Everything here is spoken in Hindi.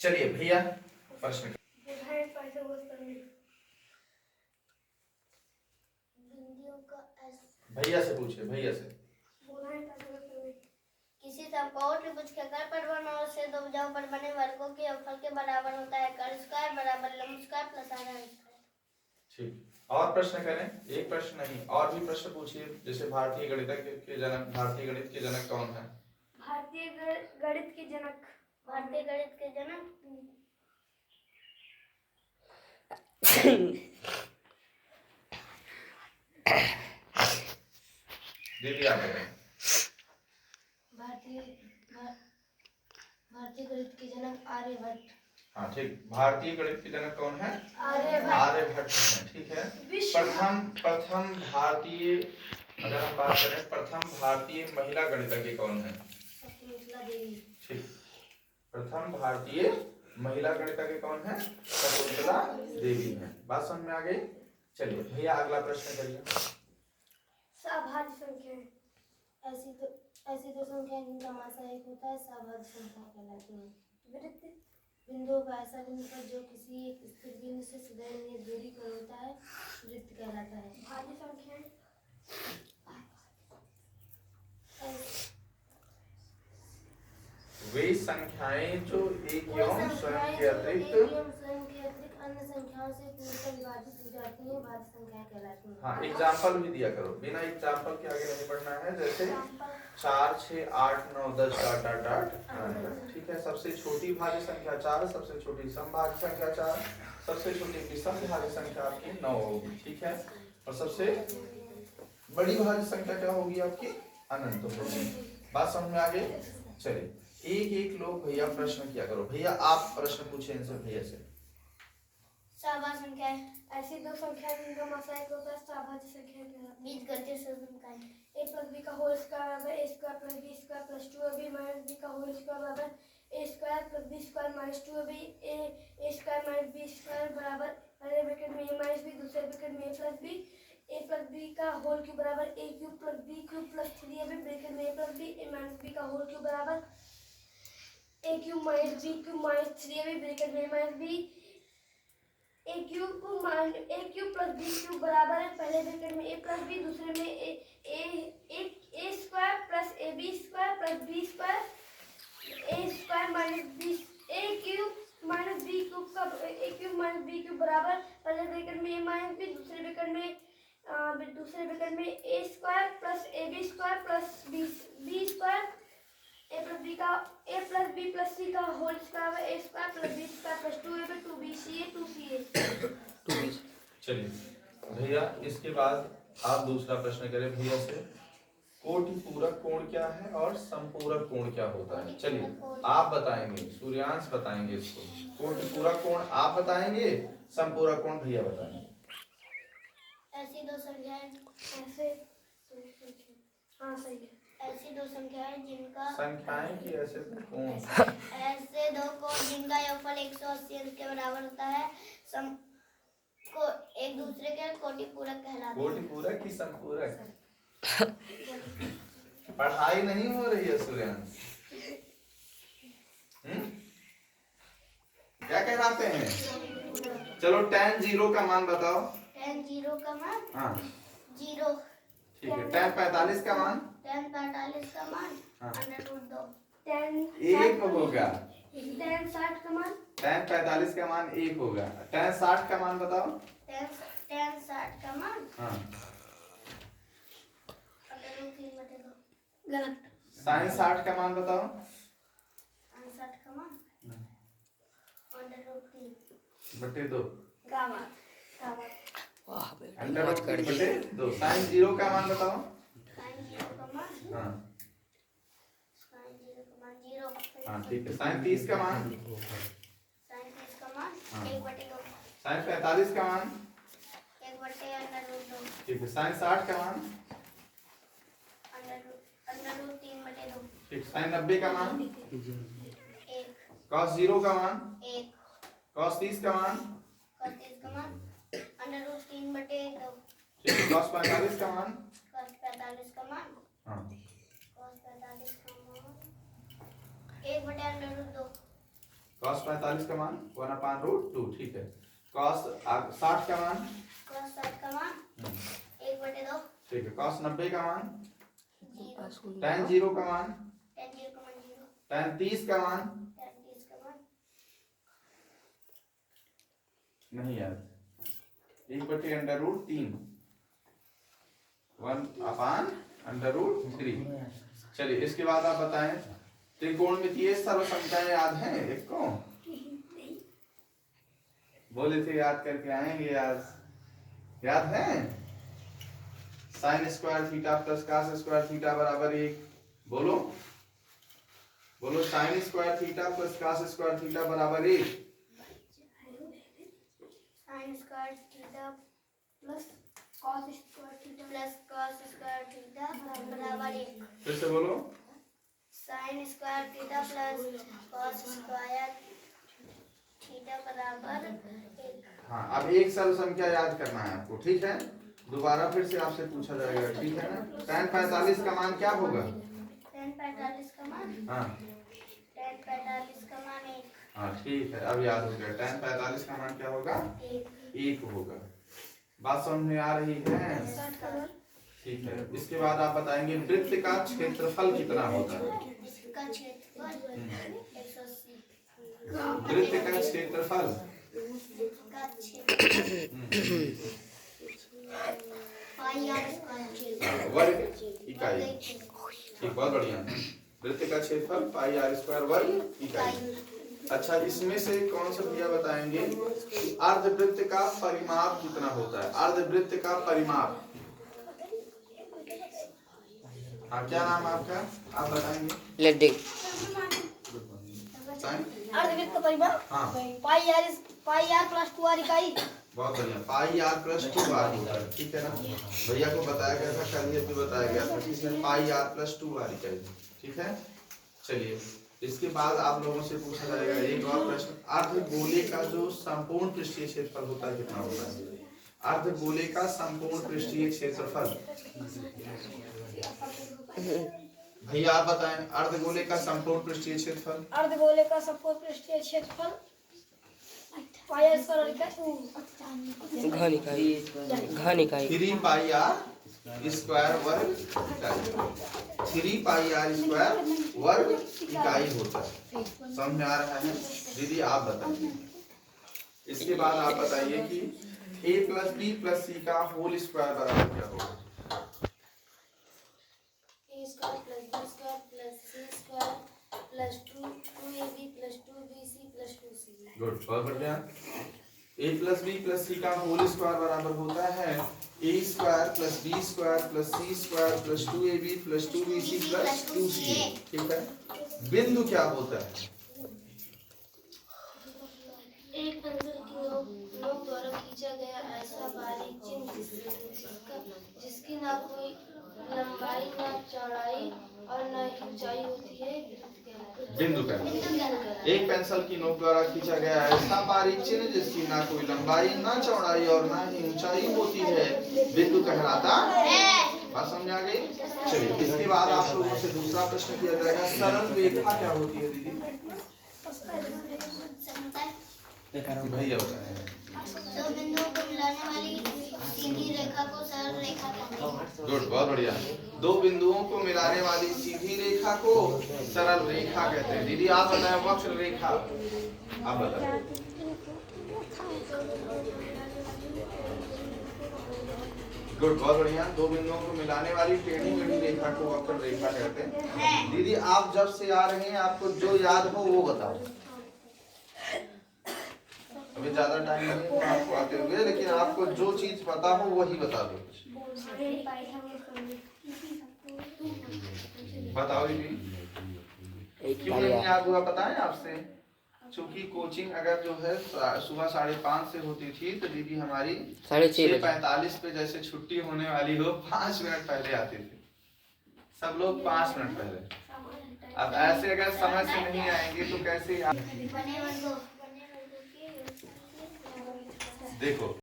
चलिए भैया प्रश्न भैया से पूछिए, भैया से। किसी समकोण त्रिभुज के कर परिबंध और से दो भुजाओं पर बने वर्गों के योगफल के बराबर होता है कर स्क्वायर बराबर लंब स्क्वायर प्लस आधा स्क्वायर। ठीक, और प्रश्न करें, एक प्रश्न नहीं और भी प्रश्न पूछिए। जैसे भारतीय गणित के जनक कौन है? भारतीय गणित के जनक दीदी आप बताएं। भारतीय गणित के जनक आर्यभट्ट। हाँ ठीक, भारतीय गणित के जनक कौन है? आर्यभट्ट है, ठीक है। प्रथम भारतीय, अगर हम बात करें प्रथम भारतीय महिला गणितज्ञ कौन है? शकुंतला देवी। ठीक, प्रथम भारतीय महिला गणितज्ञ कौन है? शकुंतला देवी है। बात समझ में आ गई? चलिए भैया अगला प्रश्न करिए। सभाज्य संख्या ऐसी दो संख्या जिनका मासा एक होता है सभाज्य संख्या कहलाती है। बिंदुओं का ऐसा बिंदु पर जो किसी एक स्थिर बिंदु से सदैव नियत दूरी पर होता है वृत्त कहलाता है। भाज्य संख्या वे संख्याएं जो एक एवं स्वयं के अतिरिक्त अन्य संख्याओं से पूर्णतः विभाजित हो जाती हैं भाज्य संख्या कहलाती हैं। हाँ एग्जाम्पल भी दिया करो, बिना एग्जाम्पल के आगे नहीं बढ़ना है। जैसे 4, 6, 8, 9, 10 डॉट डॉट डॉट, ठीक है। सबसे छोटी भाज्य संख्या 4, सबसे छोटी समभाज्य संख्या 4, सबसे छोटी विषम भाज्य संख्या आपकी 9 होगी, ठीक है। और सबसे बड़ी भाज्य संख्या क्या होगी आपकी? अनंत होगी। बात समझ में आ गई? चलिए एक एक लोग भैया प्रश्न किया करो। भैया आप प्रश्न पूछे इनसे, भैया से। सभाज्य संख्या ऐसी दो संख्या जिनका मासा एक होता है सभाज्य संख्या कहलाती है। बीजगणितीय संख्याएं a प्लस b का होल स्क्वायर बराबर a square plus b square plus 2ab minus b का होल स्क्वायर बराबर a square plus b square minus 2ab a square minus b square बराबर पहले ब्रैकेट में a माइनस b दूसरे ब्रैकेट में a प्लस b का होल क्यूब बराबर a cube plus b cube plus 3ab bracket में a प्लस b a माइनस b का होल क्यूब बराबर a cube minus b cube minus 3ab bracket में a माइनस b a cube plus b cube बराबर है पहले ब्रैकेट में a प्लस b दूसरे में a square plus ab square plus b square a square minus b a cube minus b cube का a cube minus b cube बराबर पहले ब्रैकेट में a माइनस b दूसरे ब्रैकेट में a square plus ab square plus b square a plus b plus c का whole square a square plus b square plus 2ab 2bca चलिए भैया इसके बाद आप दूसरा प्रश्न करें भैया से। कोटि पूरक कोण क्या है और संपूरक कोण क्या होता है? चलिए आप बताएंगे, सूर्यांश बताएंगे इसको। कोटि पूरक कोण आप बताएंगे, संपूरक कोण भैया बताएंगे। ऐसी दो संख्याएं ऐसी दो संख्याएं जिनका संख्याएं की ऐसे कोण ऐसे दो कोण जिनका योगफल 180 अंश के बराबर होता है को एक दूसरे के कोटि पूरक कहलाते हैं। कोटि पूरक की संपूरक? पढ़ाई नहीं हो रही है सूर्यांश, क्या कहलाते हैं? चलो tan 0 का मान बताओ। tan 0 का मान? हाँ 0। ठीक है। tan 45 का मान? tan 45 का मान √2। tan 1 होगा। tan 60 का मान? tan 45 का मान 1 होगा। tan 60 का मान बताओ। tan 60 का मान? हाँ गलत। sin 60 का मान बताओ। sin 60 का मान √3/2 का मान √3/2। sin 0 का मान बताओ। sin 0 का मान? हाँ sin 0 का मान 0। हाँ ठीक है। sin 30 का मान? sin 30 का मान 1/2। sin 45 का मान? 1/√2। ठीक है। sin 60 का मान? √3/2। ठीक। sin 90 का मान? 1। cos 0 का मान? 1। cos 30 का मान? cos 30 का मान √3/2। ठीक है। cos 45 का मान? cos 45 का मान? हाँ cos 45 का मान 1/√2। cos 45 का मान 1/√2, ठीक है। cos 60 का मान, cos 60 का मान 1/2, ठीक है। cos 90 का मान 0, tan 0 का मान tan 0 का मान 0, tan 30 का मान tan 30 का मान नहीं याद, 1/√3, 1/√3। चलिए इसके बाद आप बताएं, त्रिकोणमितीय सरल संख्याएं याद हैं एक को? बोले थे याद करके आएंगे आज, याद है? sin square theta plus cos square theta बराबर 1, बोलो बोलो, sin square theta plus cos square theta बराबर 1। sin square theta plus cos square theta बराबर 1। फिर से बोलो, sin square theta plus cos square theta बराबर 1। हाँ अब एक सरल संख्या याद करना है आपको, ठीक है? दोबारा फिर से आपसे पूछा जाएगा, ठीक है ना? tan 45 का मान क्या होगा? tan 45 का मान, हाँ tan 45 का मान 1। हाँ ठीक है, अब याद हो गया। tan 45 का मान क्या होगा? 1 होगा। बात समझ में आ रही है? ठीक है। इसके बाद आप बताएंगे वृत्त का क्षेत्रफल कितना होता है? इसका क्षेत्रफल 180। वृत्त का क्षेत्रफल का क्षेत्रफल पाई आर स्क्वायर वर्ग इकाई, ठीक, बहुत बढ़िया। वृत्त का क्षेत्रफल पाई आर स्क्वायर वर्ग इकाई। अच्छा, इसमें से कौन सा भैया बताएंगे अर्धवृत्त का परिमाप कितना होता है? अर्धवृत्त का परिमाप, हाँ क्या नाम है आपका, आप बताएंगे? लड्डू। अर्धवृत्त का परिमाप हाँ पाई आर प्लस 2r इकाई। बहुत बढ़िया, पाई आर प्लस 2r होता है, ठीक है ना? भैया को बताया गया था, कल ये भी बताया गया था कि इसमें पाई आर प्लस 2r इकाई, ठीक है? चलिए इसके बाद आप लोगों से पूछा जाएगा एक और प्रश्न, अर्धगोले का जो संपूर्ण पृष्ठीय क्षेत्रफल होता है कितना होता है? अर्धगोले का संपूर्ण पृष्ठीय क्षेत्रफल भैया आप बताएं, अर्धगोले का संपूर्ण पृष्ठीय क्षेत्रफल? अर्धगोले का संपूर्ण पृष्ठीय क्षेत्रफल पाई आर स्क्वायर इकाई घन इकाई 3 पाई आर स्क्वायर वर्ग इकाई, 3 पाई आर स्क्वायर वर्ग इकाई होता है। समझ में आ रहा है? दीदी आप बताइए। इसके बाद आप बताइए कि a plus b plus c का होल स्क्वायर बराबर क्या होगा? a square plus b square plus c square plus 2ab plus 2bc plus 2c। Good, बहुत बढ़िया। a plus b plus c का होल स्क्वायर बराबर होता है a square plus b square plus c square plus 2ab plus 2bc plus 2c, ठीक है? बिंदु क्या होता है? एक पेंसिल की नोक द्वारा खींचा गया ऐसा बारीक चिन्ह जिसकी ना कोई लंबाई ना चौड़ाई और ना ही ऊंचाई होती है, बिंदु कहलाता है। एक पेंसिल की नोक द्वारा खींचा गया ऐसा बारीक चिन्ह जिसकी ना कोई लंबाई ना चौड़ाई और ना ही ऊंचाई होती है, बिंदु कहलाता है। बात समझ आ गई? चलिए इसके बाद आप लोगों से दूसरा प्रश्न किया जाएगा, सरल रेखा क्या होती है दीदी? भैया बताएं। दो बिंदुओं को मिलाने वाली सीधी रेखा को सरल रेखा कहते हैं। गुड, बहुत बढ़िया। दो बिंदुओं को मिलाने वाली सीधी रेखा को सरल रेखा कहते हैं। दीदी आप बताएं वक्र रेखा, आप बताएं। गुड, बहुत बढ़िया। दो बिंदुओं को मिलाने वाली टेढ़ी मेढ़ी रेखा को वक्र रेखा कहते हैं। दीदी आप जब से आ रहे हैं आपको जो याद हो वो बताओ। अभी ज्यादा टाइम नहीं है आपको आते हुए, लेकिन आपको जो चीज पता हो वही बता दो। बताओ दीदी, क्यों नहीं याद हुआ पता है आपसे? चूंकि कोचिंग अगर जो है सुबह 5:30 से होती थी तो दीदी हमारी 6:45 पे जैसे छुट्टी होने वाली हो 5 मिनट पहले आती थी, सब लोग 5 मिनट पहले। अब ऐसे अगर समय से नहीं आएंगे तो कैसे? देखो